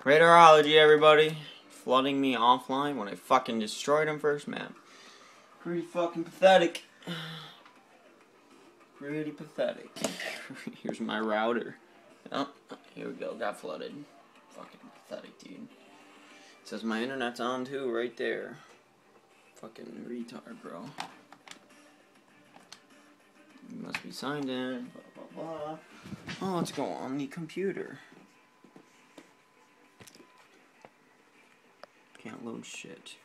Radarology, everybody. Flooding me offline when I fucking destroyed him first map. Pretty fucking pathetic. Pretty pathetic. Here's my router. Oh, here we go. Got flooded. Fucking pathetic, dude. It says my internet's on too, right there. Fucking retard, bro. You must be signed in. Blah, blah, blah. Oh, let's go on the computer. Can't load shit.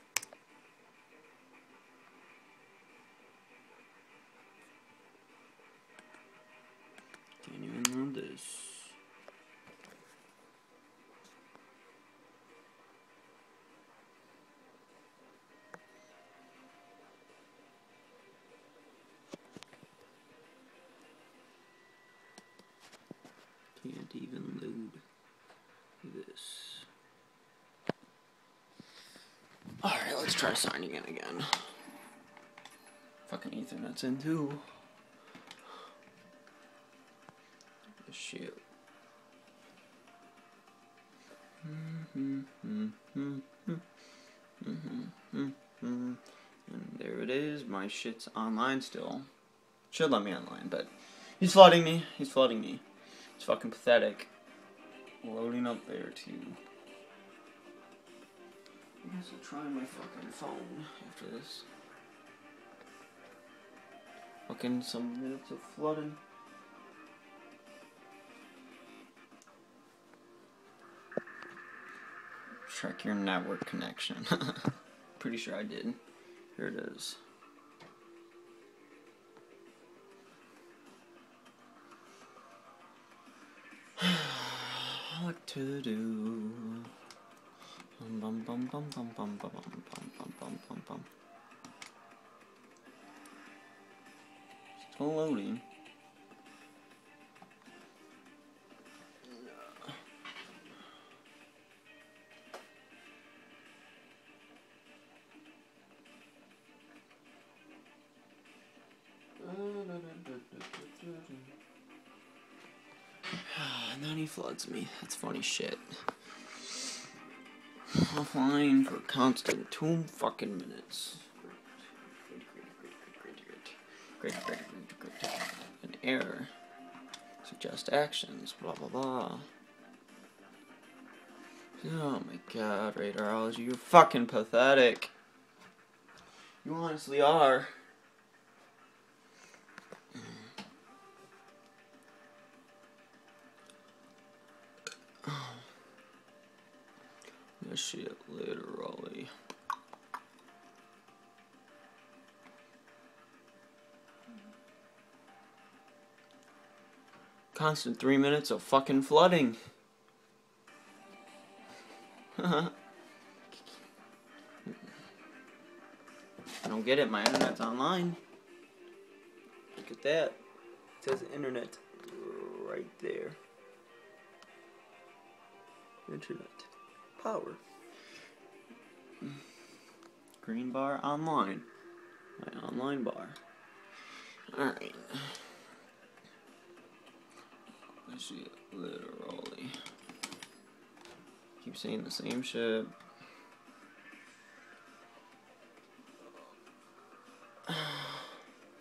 Can't even load this. Can't even load this. Alright, let's try signing in again. Fucking Ethernet's in too. Shit. And there it is. My shit's online still. Should let me online, but he's flooding me. He's flooding me. It's fucking pathetic. Loading up there too. I guess I'll try my fucking phone after this. Fucking some minutes of flooding. Check your network connection. Pretty sure I did. Here it is. What to do? Bum bum bum bum bum bum bum bum bum bum bum. Still loading. And then he floods me. That's funny shit. Offline for constant 2 fucking minutes. Great. An error. Suggest actions. Blah blah blah. Oh my god, Radarology, you're fucking pathetic. You honestly are. This shit, literally. Constant 3 minutes of fucking flooding. I don't get it, my internet's online. Look at that. It says internet right there. Internet. Power. Green bar online. My online bar. Alright. Let's see it literally. Keep saying the same shit.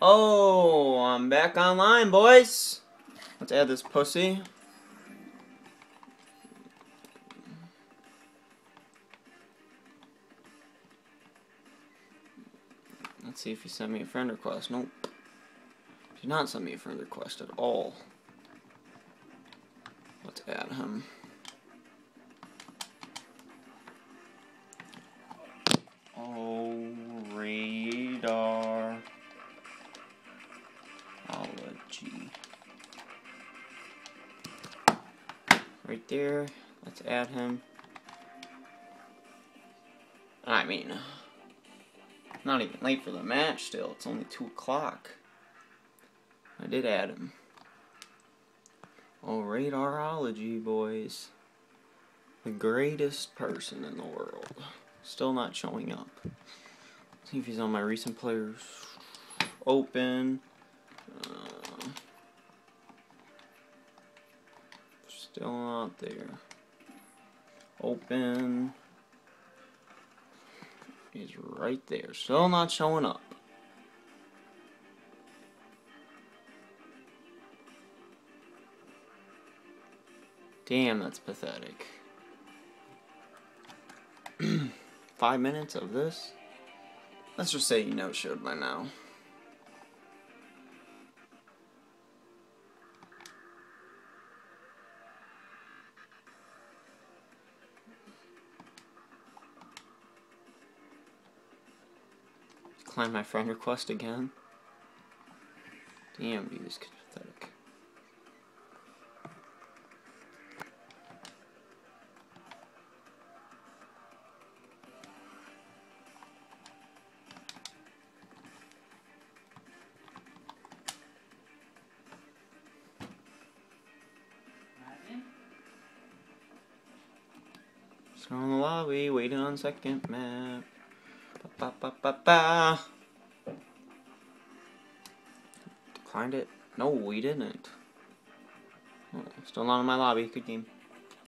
Oh, I'm back online, boys. Let's add this pussy. Let's see if he sent me a friend request. Nope. Did not send me a friend request at all. Let's add him. Oh, Radarology. Right there. Let's add him. I mean, not even late for the match still. It's only 2 o'clock. I did add him. Oh, Radarology, boys. The greatest person in the world. Still not showing up. See if he's on my recent players. Open. Still not there. Open. He's right there. Still not showing up. Damn, that's pathetic. 5 minutes of this? Let's just say you no-showed by now. Decline my friend request again. Damn, dude, this kid's pathetic. Still in the lobby, waiting on second map. Ba ba ba ba. Declined it? No, we didn't. Oh, still not in my lobby. Good game.